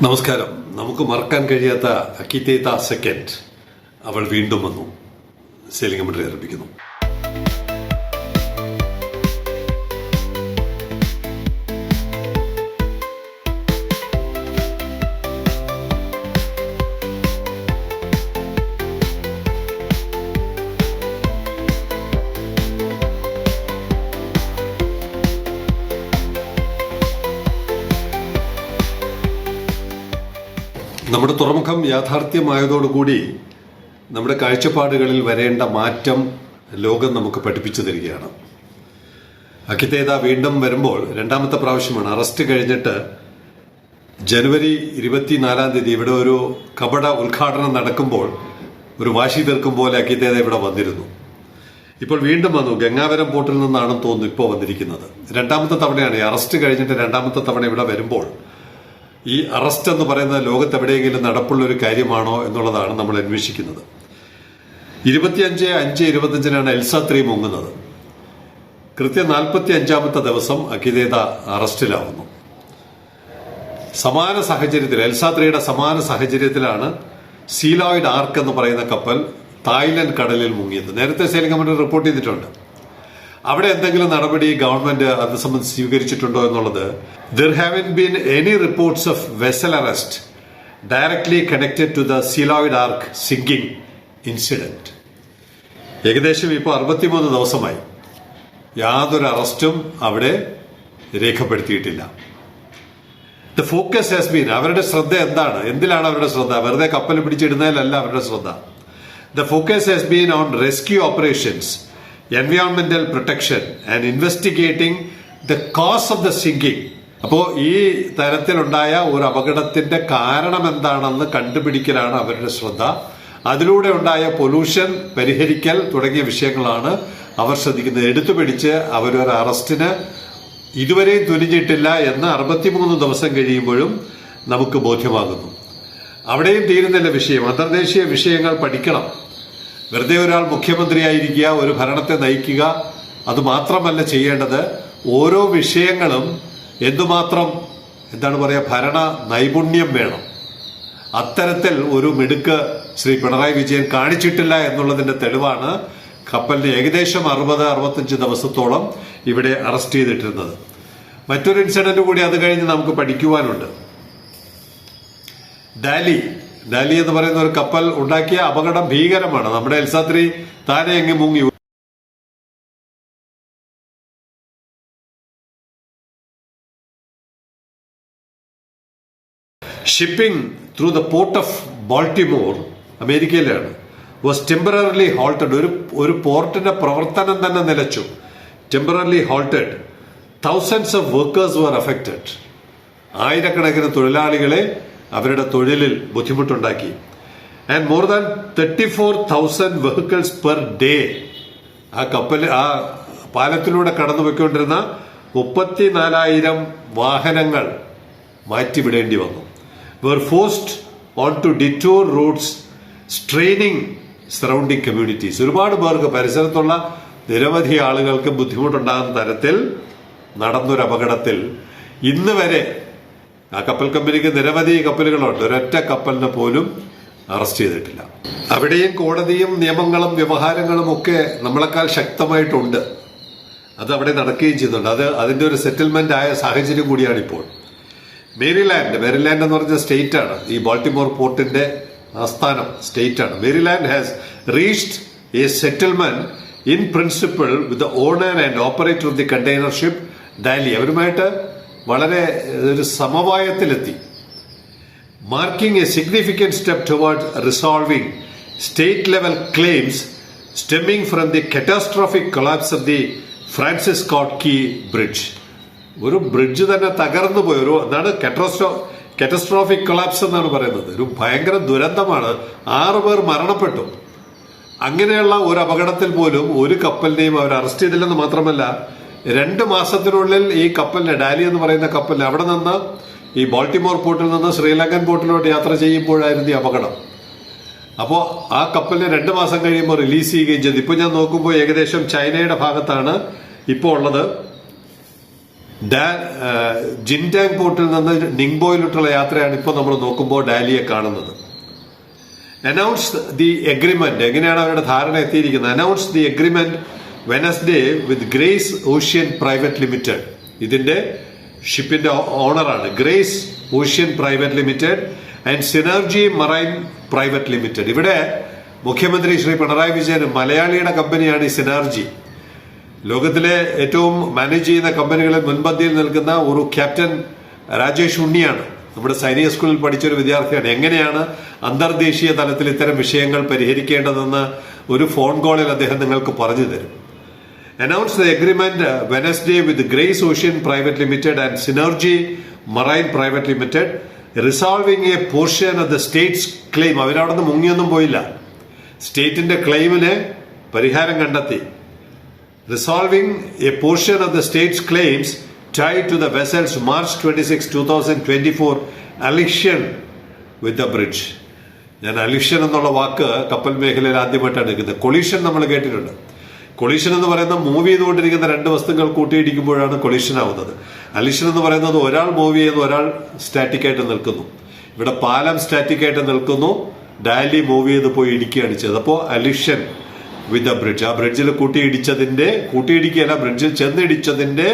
നമസ്കാരം. നമുക്ക് മറക്കാൻ കഴിയാത്ത അക്കിതേത സെക്കൻഡ് അവൾ വീണ്ടും വന്നു. സെയിലിംഗ് കമന്ററി ആരംഭിക്കുന്നു. നമ്മുടെ തുറമുഖം യാഥാർത്ഥ്യമായതോടുകൂടി നമ്മുടെ കാഴ്ചപ്പാടുകളിൽ വരേണ്ട മാറ്റം ലോകം നമുക്ക് പഠിപ്പിച്ചു തരികയാണ്. അക്കിതേത വീണ്ടും വരുമ്പോൾ രണ്ടാമത്തെ പ്രാവശ്യമാണ്. അറസ്റ്റ് കഴിഞ്ഞിട്ട് ജനുവരി 24 ഇവിടെ ഒരു കപട ഉദ്ഘാടനം നടക്കുമ്പോൾ ഒരു വാശി തീർക്കും പോലെ അക്കിതേത ഇവിടെ വന്നിരുന്നു. ഇപ്പോൾ വീണ്ടും വന്നു. ഗംഗാവരം പോർട്ടിൽ നിന്നാണെന്ന് തോന്നുന്നു ഇപ്പോൾ വന്നിരിക്കുന്നത്. രണ്ടാമത്തെ തവണയാണ്. ഈ അറസ്റ്റ് കഴിഞ്ഞിട്ട് രണ്ടാമത്തെ തവണ ഇവിടെ വരുമ്പോൾ ഈ അറസ്റ്റ് എന്ന് പറയുന്നത് ലോകത്ത് എവിടെയെങ്കിലും നടപ്പുള്ള ഒരു കാര്യമാണോ എന്നുള്ളതാണ് നമ്മൾ അന്വേഷിക്കുന്നത്. 25/5/25 എൽസ 3 മുങ്ങുന്നത്. കൃത്യം 45ാമത്തെ ദിവസം അക്കിതേത അറസ്റ്റിലാവുന്നു. സമാന സാഹചര്യത്തിൽ എൽസ 3യുടെ സമാന സാഹചര്യത്തിലാണ് സീലോയിഡ് ആർക്ക് എന്ന് പറയുന്ന കപ്പൽ തായ്ലൻഡ് കടലിൽ മുങ്ങിയത്. നേരത്തെ സെയിലിംഗ് കമന്ററി റിപ്പോർട്ട് ചെയ്തിട്ടുണ്ട്. അവിടെ എന്തെങ്കിലും നടപടി ഗവൺമെന്റ് അത് സംബന്ധിച്ച് സ്വീകരിച്ചിട്ടുണ്ടോ എന്നുള്ളത് there haven't been any reports of vessel arrest directly connected to the Sealoid Ark sinking incident. ഏകദേശം ഇപ്പോൾ 63 ദിവസമായി യാതൊരു അറസ്റ്റും അവിടെ രേഖപ്പെടുത്തിയിട്ടില്ല. ദ ഫോക്കസ് ഹാസ് ബീൻ, അവരുടെ ശ്രദ്ധ എന്താണ്? എന്തിലാണ് അവരുടെ ശ്രദ്ധ? വെറുതെ കപ്പൽ പിടിച്ചിടുന്നതിലല്ല അവരുടെ ശ്രദ്ധ. The focus has been on rescue operations, environmental protection and investigating the cause of the sinking. അപ്പോ ഈ തരത്തിലുണ്ടായ ഒരു അപകടത്തിന്റെ കാരണം എന്താണെന്ന് കണ്ടുപിടിക്കലാണ് അവരുടെ ശ്രദ്ധ. അതിലൂടെ ഉണ്ടായ പൊല്യൂഷൻ പരിഹരിക്കൽ തുടങ്ങിയ വിഷയങ്ങളാണ് അവർ ശ്രദ്ധിക്കുന്നത്. എടുത്തുപിടിച്ച് അവരൊരു അറസ്റ്റിന് ഇതുവരെയും തുനിഞ്ഞിട്ടില്ല എന്ന് 63 ദിവസം കഴിയുമ്പോഴും നമുക്ക് ബോധ്യമാകുന്നു. അവിടെയും തീരുന്നില്ല വിഷയം. അന്തർദേശീയ വിഷയങ്ങൾ പഠിക്കണം. വെറുതെ ഒരാൾ മുഖ്യമന്ത്രിയായിരിക്കുക, ഒരു ഭരണത്തെ നയിക്കുക, അത് മാത്രമല്ല ചെയ്യേണ്ടത്. ഓരോ വിഷയങ്ങളും എന്തുമാത്രം ഭരണ നൈപുണ്യം വേണം. അത്തരത്തിൽ ഒരു മിടുക്ക് ശ്രീ പിണറായി വിജയൻ കാണിച്ചിട്ടില്ല എന്നുള്ളതിന്റെ തെളിവാണ് കപ്പലിന് ഏകദേശം 60-65 ദിവസത്തോളം ഇവിടെ അറസ്റ്റ് ചെയ്തിട്ടിരുന്നത്. മറ്റൊരു ഇൻസിഡന്റ് കൂടി അത് കഴിഞ്ഞ് നമുക്ക് പഠിക്കുവാനുണ്ട്. ഡാലി എന്ന് പറയുന്ന ഒരു കപ്പൽ ഉണ്ടാക്കിയ അപകടം ഭീകരമാണ്. നമ്മുടെ എൽസ 3 താനെ എങ്ങി മുങ്ങി. Shipping through the port of Baltimore, അമേരിക്കയിലാണ്, വാസ് ടെമ്പററിലി ഹോൾട്ടഡ്. ഒരു പോർട്ടിന്റെ പ്രവർത്തനം തന്നെ നിലച്ചു. Temporarily halted. Thousands of workers were affected. ആയിരക്കണക്കിന് തൊഴിലാളികളെ അവരുടെ തൊഴിലിൽ ബുദ്ധിമുട്ടുണ്ടാക്കി. And more than 34,000 vehicles per day. ആ പാലത്തിലൂടെ കടന്നുപോയിക്കൊണ്ടിരുന്ന 34,000 വാഹനങ്ങൾ മാറ്റിവിടേണ്ടി വന്നു. were forced onto detour routes straining surrounding communities. ഒരുപാട് പേർക്ക്, പരിസരത്തുള്ള നിരവധി ആളുകൾക്ക് ബുദ്ധിമുട്ടുണ്ടാകുന്ന തരത്തിൽ നടന്നൊരു അപകടത്തിൽ ഇന്ന് വരെ ആ കപ്പൽ കമ്പനിക്ക് നിരവധി കപ്പലുകളുണ്ട്. ഒരൊറ്റ കപ്പലിനെ പോലും അറസ്റ്റ് ചെയ്തിട്ടില്ല. അവിടെയും കോടതിയും നിയമങ്ങളും വ്യവഹാരങ്ങളും ഒക്കെ നമ്മളെക്കാൾ ശക്തമായിട്ടുണ്ട്. അത് അവിടെ നടക്കുകയും ചെയ്യുന്നുണ്ട്. അതിന്റെ ഒരു സെറ്റിൽമെന്റ് ആയ സാഹചര്യം കൂടിയാണ് ഇപ്പോൾ. മേരിലാൻഡ് എന്ന് പറഞ്ഞ സ്റ്റേറ്റ് ആണ് ഈ ബാൾട്ടിമോർ പോർട്ടിന്റെ ആസ്ഥാനം. സ്റ്റേറ്റ് ആണ്. Maryland has reached a settlement in principle with the owner and operator of the container ship Dali. അവരുമായിട്ട് വളരെ ഒരു സമവായത്തിലെത്തി. Marking a significant step towards resolving state level claims stemming from the catastrophic collapse of the Francis Scott Key bridge. ഒരു bridge തന്നെ തകർന്നു പോയി. കറ്റാസ്ട്രോഫിക് collapse എന്നാണ് പറയുന്നത്. ഒരു ഭയങ്കര ദുരന്തമാണ്. 6 പേർ മരണപ്പെട്ടു. അങ്ങനെയുള്ള ഒരു അപകടത്തിൽ പോലും ഒരു കപ്പലിനെയും അവർ അറസ്റ്റ് ചെയ്തില്ലെന്ന് മാത്രമല്ല, 2 മാസത്തിനുള്ളിൽ ഈ കപ്പലിന്, ഡാലി എന്ന് പറയുന്ന കപ്പലിന്, അവിടെ നിന്ന് ഈ ബാൾട്ടിമോർ പോർട്ടിൽ നിന്ന് ശ്രീലങ്കൻ പോർട്ടിലോട്ട് യാത്ര ചെയ്യുമ്പോഴായിരുന്നു ഈ അപകടം. അപ്പോൾ ആ കപ്പലിന് 2 മാസം കഴിയുമ്പോൾ റിലീസ് ചെയ്യുകയും ചെയ്തു. ഇപ്പൊ ഞാൻ നോക്കുമ്പോൾ ഏകദേശം ചൈനയുടെ ഭാഗത്താണ് ഇപ്പോൾ ഉള്ളത്. ജിൻഡാങ് പോർട്ടിൽ നിന്ന് നിങ്ബോയിലോട്ടുള്ള യാത്രയാണ് ഇപ്പോൾ നമ്മൾ നോക്കുമ്പോൾ ഡാലിയെ കാണുന്നത്. അനൗൺസ് ദി എഗ്രിമെന്റ്, എങ്ങനെയാണ് അവരുടെ ധാരണ എത്തിയിരിക്കുന്നത്? Announce the agreement Wednesday with Grace Ocean private limited. ഇതിന്റെ ഷിപ്പിന്റെ ഓണറാണ് Grace Ocean private limited and Synergy Marine private limited. ഇവിടെ മുഖ്യമന്ത്രി ശ്രീ പിണറായി വിജയൻ മലയാളിയുടെ കമ്പനിയാണ് ഈ സിനർജി. ലോകത്തിലെ ഏറ്റവും മാനേജ് ചെയ്യുന്ന കമ്പനികളിൽ മുൻപന്തിയിൽ നിൽക്കുന്ന ഒരു ക്യാപ്റ്റൻ രാജേഷ് ഉണ്ണിയാണ്. നമ്മുടെ സൈനിക സ്കൂളിൽ പഠിച്ചൊരു വിദ്യാർത്ഥിയാണ്. എങ്ങനെയാണ് അന്തർദേശീയ തലത്തിൽ ഇത്തരം വിഷയങ്ങൾ പരിഹരിക്കേണ്ടതെന്ന് ഒരു ഫോൺ കോളിൽ അദ്ദേഹം നിങ്ങൾക്ക് പറഞ്ഞു തരും. Announce the agreement Wednesday with Grace Ocean private limited and Synergy Marine private limited resolving A portion of the States claim. അവരവിടെ നിന്ന് മുങ്ങിയൊന്നും പോയില്ല. സ്റ്റേറ്റിന്റെ ക്ലെയിമിന് പരിഹാരം കണ്ടെത്തി. Resolving a portion of the state's claims tied to the vessel's March 26, 2024 allision with the bridge. ഞാൻ അലിഷൻ എന്നുള്ള വാക്ക് കപ്പൽ മേഖലയിൽ ആദ്യമായിട്ടാണ് എടുക്കുന്നത്. കൊളീഷൻ നമ്മൾ കേട്ടിട്ടുണ്ട്. കൊളീഷൻ എന്ന് പറയുന്ന മൂവ് ചെയ്തുകൊണ്ടിരിക്കുന്ന രണ്ട് വസ്തുക്കൾ കൂട്ടിയിടിക്കുമ്പോഴാണ് കൊളീഷൻ ആവുന്നത്. അലിഷൻ എന്ന് പറയുന്നത് ഒരാൾ മൂവ് ചെയ്യുന്നു, ഒരാൾ സ്റ്റാറ്റിക് ആയിട്ട് നിൽക്കുന്നു. ഇവിടെ പാലം സ്റ്റാറ്റിക് ആയിട്ട് നിൽക്കുന്നു, ഡാലി മൂവ് ചെയ്ത് പോയി ഇടിക്കുകയാണ് ചെയ്തത്. അപ്പോൾ അലിഷൻ വിത്ത് എ ബ്രിഡ്ജ്, ആ ബ്രിഡ്ജിൽ കൂട്ടിയിടിക്കുകയല്ല, ബ്രിഡ്ജിൽ ചെന്നിടിച്ചതിന്റെ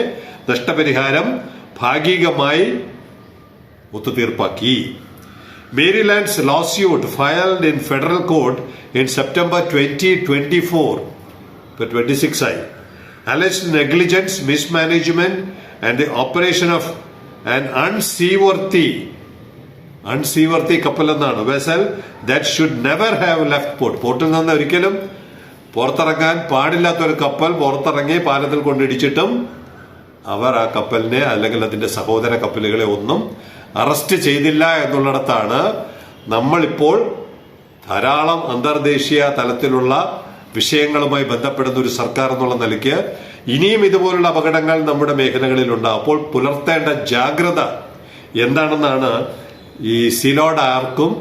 നഷ്ടപരിഹാരം ഭാഗികമായി ഒത്തുതീർപ്പാക്കി. Maryland's lawsuit filed in federal court in September 2024, ഇപ്പൊ 26 ആയി. Alleged negligence, mismanagement and the operation of an unseaworthy കപ്പൽ എന്നാണ്. Vessel that should never have left port. പോർട്ടിൽ നിന്ന് ഒരിക്കലും പുറത്തിറങ്ങാൻ പാടില്ലാത്ത ഒരു കപ്പൽ പുറത്തിറങ്ങി പാലത്തിൽ കൊണ്ടിടിച്ചിട്ടും അവർ ആ കപ്പലിനെ അല്ലെങ്കിൽ അതിന്റെ സഹോദര കപ്പലുകളെ ഒന്നും അറസ്റ്റ് ചെയ്തില്ല എന്നുള്ളിടത്താണ് നമ്മളിപ്പോൾ ധാരാളം അന്തർദേശീയ തലത്തിലുള്ള വിഷയങ്ങളുമായി ബന്ധപ്പെടുന്ന ഒരു സർക്കാർ എന്നുള്ള നിലയ്ക്ക് ഇനിയും ഇതുപോലുള്ള അപകടങ്ങൾ നമ്മുടെ മേഖലകളിൽ ഉണ്ടാകും. അപ്പോൾ പുലർത്തേണ്ട ജാഗ്രത എന്താണെന്നാണ് ഈ സീലോഡ് ആർക്കും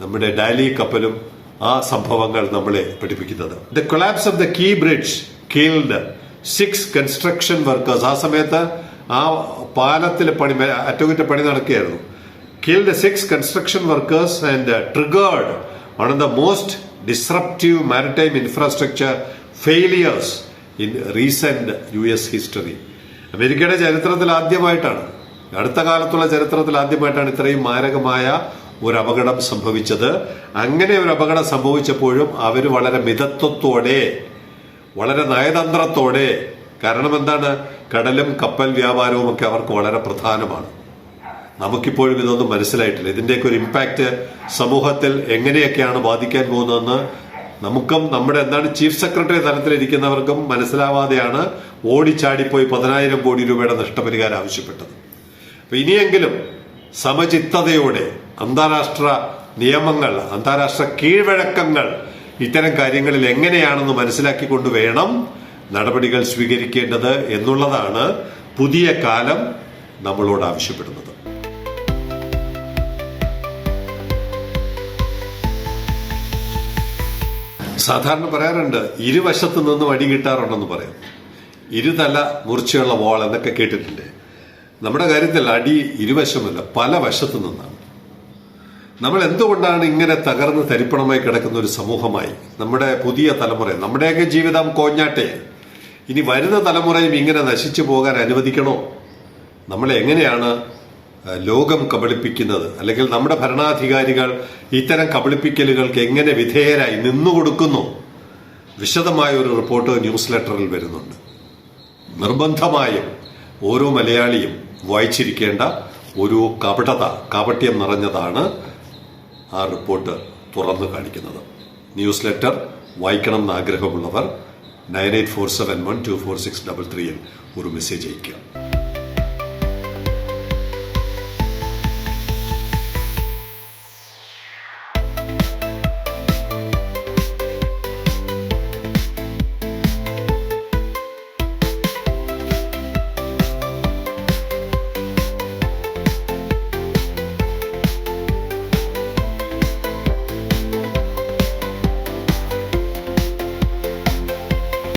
നമ്മുടെ ഡാലി കപ്പലും ആ സംഭവങ്ങൾ നമ്മളെ പഠിപ്പിക്കുന്നത്. The collapse of the Key Bridge killed 6 construction workers. ആ സമയത്ത് ആ പാലത്തിൽ അറ്റകുറ്റപ്പണി നടക്കുകയായിരുന്നു. Killed 6 construction workers and triggered one of the most disruptive maritime infrastructure failures in recent US history. അമേരിക്കയുടെ ചരിത്രത്തിൽ ആദ്യമായിട്ടാണ്, അടുത്ത കാലത്തുള്ള ചരിത്രത്തിൽ ആദ്യമായിട്ടാണ് ഇത്രയും മാരകമായ ഒരു അപകടം സംഭവിച്ചത്. അങ്ങനെ ഒരു അപകടം സംഭവിച്ചപ്പോഴും അവർ വളരെ മിതത്വത്തോടെ, വളരെ നയതന്ത്രത്തോടെ, കാരണം എന്താണ്, കടലും കപ്പൽ വ്യാപാരവും ഒക്കെ അവർക്ക് വളരെ പ്രധാനമാണ്. നമുക്കിപ്പോഴും ഇതൊന്നും മനസ്സിലായിട്ടില്ല. ഇതിന്റെയൊക്കെ ഒരു ഇമ്പാക്ട് സമൂഹത്തിൽ എങ്ങനെയൊക്കെയാണ് ബാധിക്കാൻ പോകുന്നതെന്ന് നമുക്കും നമ്മുടെ ചീഫ് സെക്രട്ടറി തലത്തിലിരിക്കുന്നവർക്കും മനസ്സിലാവാതെയാണ് ഓടിച്ചാടിപ്പോയി 10,000 കോടി രൂപയുടെ നഷ്ടപരിഹാരം ആവശ്യപ്പെട്ടത്. അപ്പൊ ഇനിയെങ്കിലും സമചിത്തതയോടെ അന്താരാഷ്ട്ര നിയമങ്ങൾ, അന്താരാഷ്ട്ര കീഴ്വഴക്കങ്ങൾ ഇത്തരം കാര്യങ്ങളിൽ എങ്ങനെയാണെന്ന് മനസ്സിലാക്കിക്കൊണ്ട് വേണം നടപടികൾ സ്വീകരിക്കേണ്ടത് എന്നുള്ളതാണ് പുതിയ കാലം നമ്മളോട് ആവശ്യപ്പെടുന്നത്. സാധാരണ പറയാറുണ്ട്, ഇരുവശത്തു നിന്നും അടി കിട്ടാറുണ്ടെന്ന് പറയും. ഇരുതല മുറിച്ചുള്ള വാൾ എന്നൊക്കെ കേട്ടിട്ടില്ലേ? നമ്മുടെ കാര്യത്തിൽ അടി ഇരുവശമല്ല, പല വശത്തു നിന്നാണ്. നമ്മൾ എന്തുകൊണ്ടാണ് ഇങ്ങനെ തകർന്ന് തരിപ്പണമായി കിടക്കുന്ന ഒരു സമൂഹമായി നമ്മുടെ പുതിയ തലമുറ, നമ്മുടെയൊക്കെ ജീവിതം കോഞ്ഞാട്ടെ, ഇനി വരുന്ന തലമുറയും ഇങ്ങനെ നശിച്ചു പോകാൻ അനുവദിക്കണോ? നമ്മളെ എങ്ങനെയാണ് ലോകം കബളിപ്പിക്കുന്നത്, അല്ലെങ്കിൽ നമ്മുടെ ഭരണാധികാരികൾ ഇത്തരം കബളിപ്പിക്കലുകൾക്ക് എങ്ങനെ വിധേയരായി നിന്നുകൊടുക്കുന്നു? വിശദമായ ഒരു റിപ്പോർട്ട് ന്യൂസ് ലെറ്ററിൽ വരുന്നുണ്ട്. നിർബന്ധമായും ഓരോ മലയാളിയും വായിച്ചിരിക്കേണ്ട ഒരു കാപട്യം നിറഞ്ഞതാണ് ആ റിപ്പോർട്ട് തുറന്നു കാണിക്കുന്നത്. ന്യൂസ് ലെറ്റർ വായിക്കണം എന്ന് ആഗ്രഹമുള്ളവർ 9847124633 ഒരു മെസ്സേജ് അയയ്ക്കുക.